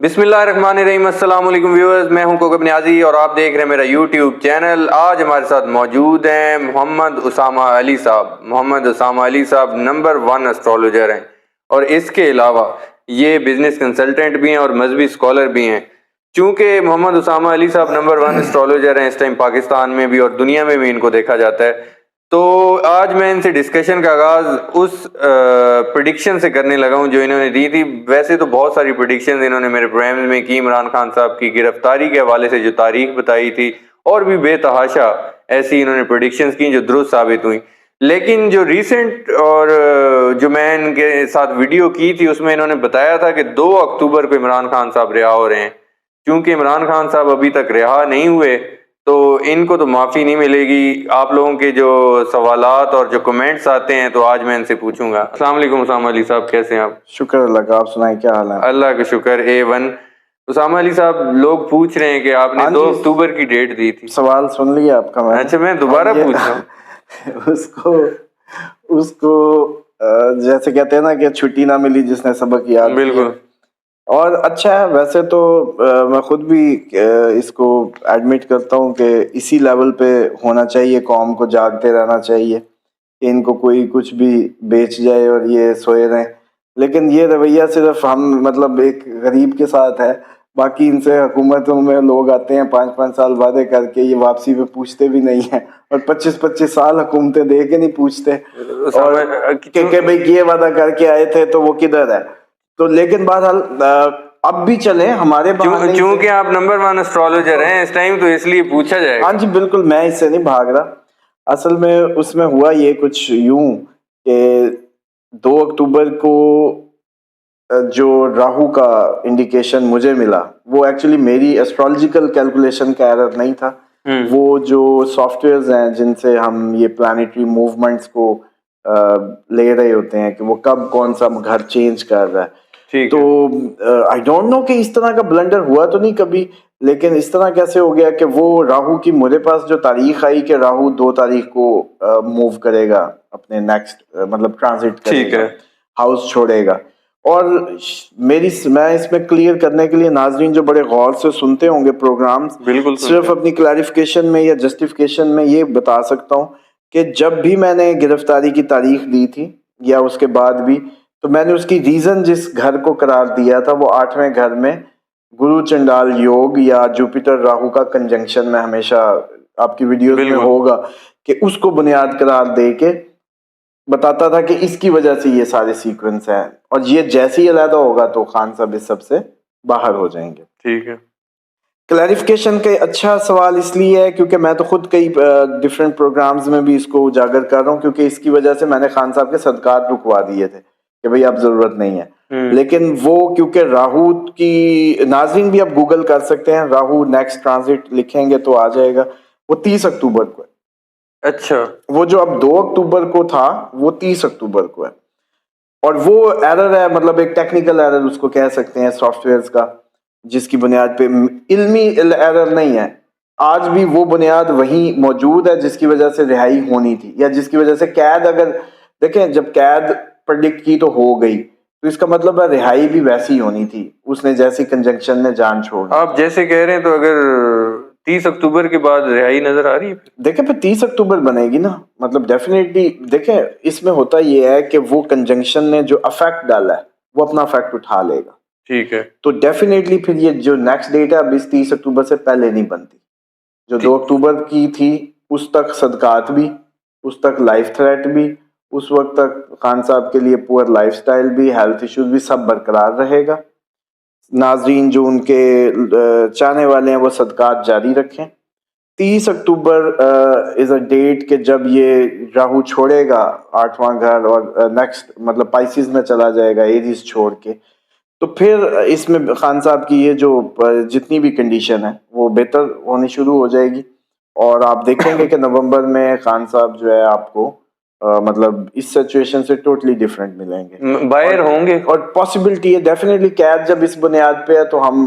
बिस्मिल्लाहिर्रहमानिर्रहीम। अस्सलाम वालेकुम व्यूअर्स, मैं हूं कोकब नियाजी और आप देख रहे हैं मेरा यूट्यूब चैनल। आज हमारे साथ मौजूद हैं मोहम्मद उसामा अली साहब। मोहम्मद उसामा अली साहब नंबर 1 एस्ट्रोलॉजर हैं और इसके अलावा ये बिजनेस कंसल्टेंट भी हैं और मजहबी स्कॉलर भी हैं। चूँकि मोहम्मद उसामा अली साहब नंबर 1 एस्ट्रोलॉजर हैं, इस टाइम पाकिस्तान में भी और दुनिया में भी इनको देखा जाता है, तो आज मैं इनसे डिस्कशन का आगाज़ उस प्रेडिक्शन से करने लगा हूं जो इन्होंने दी थी। वैसे तो बहुत सारी प्रेडिक्शंस इन्होंने मेरे प्रोग्राम में की, इमरान खान साहब की गिरफ्तारी के हवाले से जो तारीख बताई थी और भी बेतहाशा ऐसी इन्होंने प्रेडिक्शंस की जो दुरुस्त साबित हुई। लेकिन जो रिसेंट और जो मैं इनके साथ वीडियो की थी उसमें इन्होंने बताया था कि 2 अक्टूबर को इमरान खान साहब रिहा हो रहे हैं। क्योंकि इमरान खान साहब अभी तक रिहा नहीं हुए तो इनको तो माफ़ी नहीं मिलेगी। आप लोगों के जो सवालात और जो कमेंट्स आते हैं तो आज मैं इनसे पूछूंगा। अस्सलाम वालेकुम उसामा अली साहब, कैसे हैं आप? शुक्र अल्लाह का, आप सुनाए क्या हाल है? अल्लाह का शुक्र A1। उसामा अली साहब, लोग पूछ रहे हैं कि आपने 2 अक्टूबर की डेट दी थी। सवाल सुन लिया आपका मैंने। अच्छा, मैं दोबारा पूछ रहा हूँ। उसको जैसे कहते हैं ना कि छुट्टी ना मिली जिसने सबक याद किया। बिल्कुल। और अच्छा है वैसे तो मैं खुद भी इसको एडमिट करता हूँ कि इसी लेवल पे होना चाहिए, कौम को जागते रहना चाहिए कि इनको कोई कुछ भी बेच जाए और ये सोए रहें। लेकिन ये रवैया सिर्फ हम मतलब एक गरीब के साथ है, बाकी इनसे हुकूमतों में लोग आते हैं 5-5 साल वादे करके, ये वापसी पे पूछते भी नहीं है और 25-25 साल हुकूमतें दे के नहीं पूछते और कि भाई ये वादा करके आए थे तो वो किधर है। तो लेकिन बहरहाल अब भी चले हमारे क्योंकि आप नंबर 1 एस्ट्रोलॉजर हैं इस टाइम, तो इसलिए पूछा जाएगा। हाँ जी बिल्कुल, मैं इससे नहीं भाग रहा। असल में उसमें हुआ ये कुछ यूं कि 2 अक्टूबर को जो राहु का इंडिकेशन मुझे मिला वो एक्चुअली मेरी एस्ट्रोलॉजिकल कैलकुलेशन का एरर नहीं था। वो जो सॉफ्टवेयर्स हैं जिनसे हम ये प्लानिटरी मूवमेंट्स को ले रहे होते हैं कि वो कब कौन सा घर चेंज कर रहा है, तो आई डोंट नो कि इस तरह का ब्लंडर हुआ तो नहीं कभी, लेकिन इस तरह कैसे हो गया कि वो राहु की मेरे पास जो तारीख आई कि राहु 2 तारीख को मूव करेगा अपने नेक्स्ट मतलब ट्रांजिट करेगा, हाउस छोड़ेगा। और मैं इसमें क्लियर करने के लिए नाजरीन जो बड़े गौर से सुनते होंगे प्रोग्राम्स, सिर्फ अपनी क्लैरिफिकेशन में या जस्टिफिकेशन में ये बता सकता हूँ कि जब भी मैंने गिरफ्तारी की तारीख दी थी या उसके बाद भी, तो मैंने उसकी रीजन जिस घर को करार दिया था वो 8वें घर में गुरु चंडाल योग या जुपिटर राहु का कंजंक्शन में हमेशा आपकी वीडियोस में होगा कि उसको बुनियाद करार दे के बताता था कि इसकी वजह से ये सारे सीक्वेंस हैं और ये जैसे ही अलहदा होगा तो खान साहब इस सबसे बाहर हो जाएंगे। ठीक है। क्लैरिफिकेशन का अच्छा सवाल इसलिए है क्योंकि मैं तो खुद कई डिफरेंट प्रोग्राम्स में भी इसको उजागर कर रहा हूँ, क्योंकि इसकी वजह से मैंने खान साहब के सदकात रुकवा दिए थे कि भाई अब जरूरत नहीं है। लेकिन वो क्योंकि राहु की, नाज़रीन भी अब गूगल कर सकते हैं, राहु नेक्स्ट ट्रांजिट लिखेंगे तो आ जाएगा, वो 30 अक्टूबर को है। अच्छा, वो जो अब 2 अक्टूबर को था वो 30 अक्टूबर को है और वो एरर है, मतलब एक टेक्निकल एरर उसको कह सकते हैं सॉफ्टवेयर्स का, जिसकी बुनियाद पे इल्मी एरर नहीं है। आज भी वो बुनियाद वही मौजूद है जिसकी वजह से रिहाई होनी थी या जिसकी वजह से कैद, अगर देखें जब कैद प्रेडिक्ट की तो हो गई तो इसका मतलब है रिहाई भी वैसी होनी थी, उसने जैसी कंजंक्शन में जान छोड़। आप जैसे कह रहे हैं तो अगर 30 अक्टूबर के बाद रिहाई नजर आ रही है, देखें फिर 30 अक्टूबर बनेगी ना, मतलब डेफिनेटली। देखें इसमें होता ये है कि वो कंजंक्शन ने जो अफेक्ट डाला है वो अपना अफेक्ट उठा लेगा। ठीक है, तो डेफिनेटली फिर ये जो नेक्स्ट डेट है अब इस 30 अक्टूबर से पहले नहीं बनती। जो 2 अक्टूबर की थी उस तक सदकात भी, उस तक लाइफ थ्रेट भी, उस वक्त तक खान साहब के लिए पुअर लाइफस्टाइल भी, हेल्थ इश्यूज भी सब बरकरार रहेगा। नाजरीन जो उनके चाहने वाले हैं वो सदकात जारी रखें। 30 अक्टूबर इज अ डेट कि जब ये राहु छोड़ेगा 8वां घर और नेक्स्ट मतलब पाइसिस में चला जाएगा एरीज छोड़ के, तो फिर इसमें खान साहब की ये जो जितनी भी कंडीशन है वो बेहतर होनी शुरू हो जाएगी और आप देखेंगे कि नवंबर में खान साहब जो है आपको मतलब इस सिचुएशन से टोटली डिफरेंट मिलेंगे, बाहर होंगे। और पॉसिबिलिटी है डेफिनेटली कैद जब इस बुनियाद पे है तो हम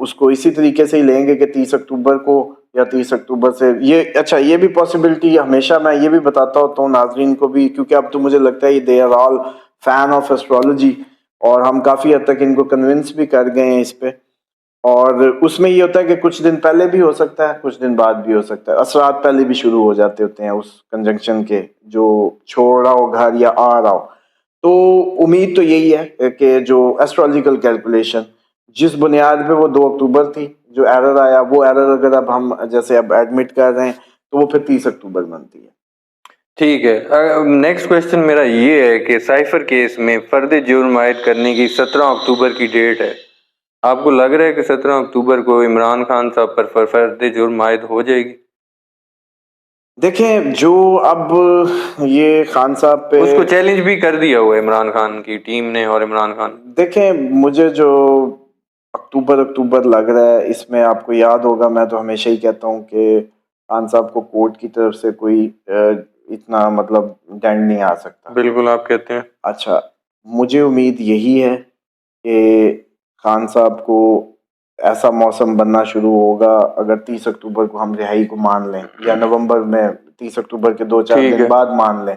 उसको इसी तरीके से ही लेंगे कि 30 अक्टूबर को या 30 अक्टूबर से ये, अच्छा ये भी पॉसिबिलिटी हमेशा मैं ये भी बताता होता हूँ नाजरीन को भी, क्योंकि अब तो मुझे लगता है ये they are all fan of astrology اور ہم کافی حد تک ان کو کنونس بھی کر گئے ہیں اس پہ. اور اس میں یہ ہوتا ہے کہ کچھ دن پہلے بھی ہو سکتا ہے, کچھ دن بعد بھی ہو سکتا ہے, اثرات پہلے بھی شروع ہو جاتے ہوتے ہیں اس کنجنکشن کے, جو چھوڑ رہا ہو گھر یا آ رہا ہو. تو امید تو یہی ہے کہ جو ایسٹرولوجیکل کیلکولیشن جس بنیاد پہ وہ 2 اکتوبر تھی, جو ایرر آیا وہ ایرر اگر اب ہم جیسے اب ایڈمٹ کر رہے ہیں تو وہ پھر 30 اکتوبر بنتی ہے. ٹھیک ہے. نیکسٹ کوشچن میرا یہ ہے کہ سائفر کیس میں فرد جرم عائد کرنے کی 17 اکتوبر کی ڈیٹ ہے. آپ کو لگ رہا ہے کہ 17 اکتوبر کو عمران خان صاحب پر فرد جرم عائد ہو جائے گی؟ دیکھیں جو اب یہ خان صاحب پہ اس کو چیلنج بھی کر دیا ہوا ہے عمران خان کی ٹیم نے اور عمران خان. دیکھیں مجھے جو اکتوبر لگ رہا ہے, اس میں آپ کو یاد ہوگا میں تو ہمیشہ ہی کہتا ہوں کہ خان صاحب کو کورٹ کی طرف سے کوئی اتنا مطلب ڈینڈ نہیں آ سکتا. بالکل آپ کہتے ہیں. اچھا, مجھے امید یہی ہے کہ خان صاحب کو ایسا موسم بننا شروع ہوگا اگر 30 اکتوبر کو ہم رہائی کو مان لیں, یا نومبر میں 30 اکتوبر کے 2-4 دن بعد مان لیں,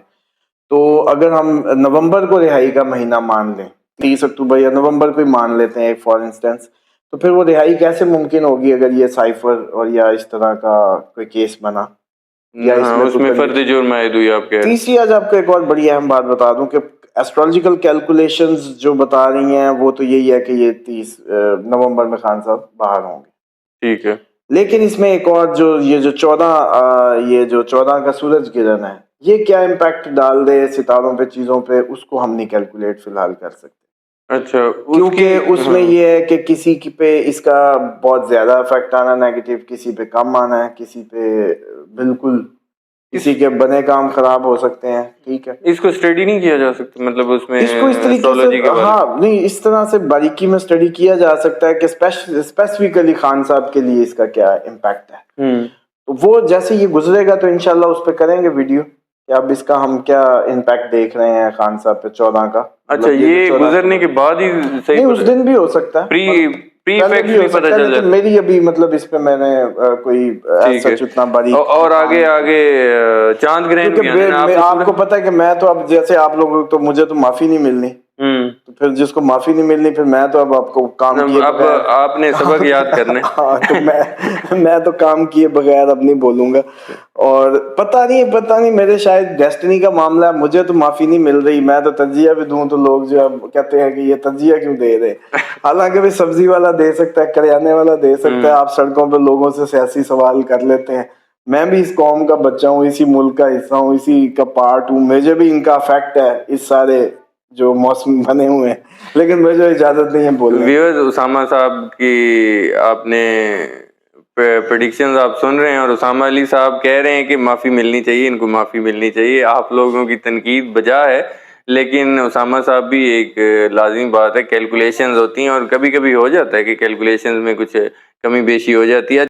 تو اگر ہم نومبر کو رہائی کا مہینہ مان لیں, 30 اکتوبر یا نومبر کو ہی مان لیتے ہیں ایک فار انسٹنس, تو پھر وہ رہائی کیسے ممکن ہوگی اگر یہ سائفر اور یا اس طرح کا کوئی کیس بنا, یا اس میں فرد جرم عائد ہوئی آپ کہہ رہے ہیں. تیسری آج آپ کو ایک اور بڑی اہم بات بتا دوں کہ ایسٹرولوجیکل کیلکولیشنز جو بتا رہی ہیں وہ تو یہی ہے کہ یہ 30 نومبر میں خان صاحب باہر ہوں گے. ٹھیک ہے. لیکن اس میں ایک اور جو 14 کا سورج گرہن ہے, یہ کیا امپیکٹ ڈال دے ستاروں پہ چیزوں پہ, اس کو ہم نہیں کیلکولیٹ فی الحال کر سکتے. اچھا, کیونکہ اس میں یہ ہے کہ کسی پہ اس کا بہت زیادہ افیکٹ آنا نیگیٹو, کسی پہ کم آنا ہے, کسی پہ بالکل, کسی کے بنے کام خراب ہو سکتے ہیں. ٹھیک ہے, اس کو اسٹڈی نہیں کیا جا سکتا, مطلب اس میں اس کو اس طریقے سے ہاں نہیں اس طرح سے باریکی میں اسٹڈی کیا جا سکتا ہے کہ اسپیسیفکلی خان صاحب کے لیے اس کا کیا امپیکٹ ہے. وہ جیسے یہ گزرے گا تو انشاءاللہ اس پہ کریں گے ویڈیو کہ اب اس کا ہم کیا امپیکٹ دیکھ رہے ہیں خان صاحب پہ 14 کا. اچھا, یہ گزرنے کے بعد ہی نہیں, اس دن بھی ہو سکتا ہے, لیکن میری ابھی مطلب اس پہ میں نے کوئی سچ اتنا باریک. اور آگے چاند گرہن بھی آنا ہے. آپ کو پتا ہے کہ میں تو اب جیسے آپ لوگ تو مجھے تو معافی نہیں ملنی, تو پھر جس کو معافی نہیں ملنی پھر میں تو اب آپ کو کام کیے اب آپ نے سبق یاد کرنا. ہاں, تو میں تو کام کیے بغیر اب نہیں بولوں گا. اور پتہ نہیں میرے شاید ڈیسٹنی کا معاملہ ہے, مجھے تو معافی نہیں مل رہی. میں تو تجزیہ بھی دوں تو لوگ جو کہتے ہیں کہ یہ تجزیہ کیوں دے رہے, حالانکہ بھی سبزی والا دے سکتا ہے, کریانے والا دے سکتا ہے, آپ سڑکوں پہ لوگوں سے سیاسی سوال کر لیتے ہیں. میں بھی اس قوم کا بچہ ہوں, اسی ملک کا حصہ ہوں, اسی کا پارٹ ہوں, مجھے بھی ان کا افیکٹ ہے اس سارے جو موسم بنے ہوئے ہیں, لیکن مجھے اجازت نہیں ہے بولنے. ویورز, اسامہ صاحب کی آپ نے پریڈکشنز آپ سن رہے ہیں, اور اسامہ علی صاحب کہہ رہے ہیں کہ معافی ملنی چاہیے, ان کو معافی ملنی چاہیے. آپ لوگوں کی تنقید بجا ہے, لیکن اسامہ صاحب بھی ایک لازمی بات ہے, کیلکولیشنز ہوتی ہیں اور کبھی کبھی ہو جاتا ہے کہ کیلکولیشنز میں کچھ کمی بیشی ہو جاتی ہے.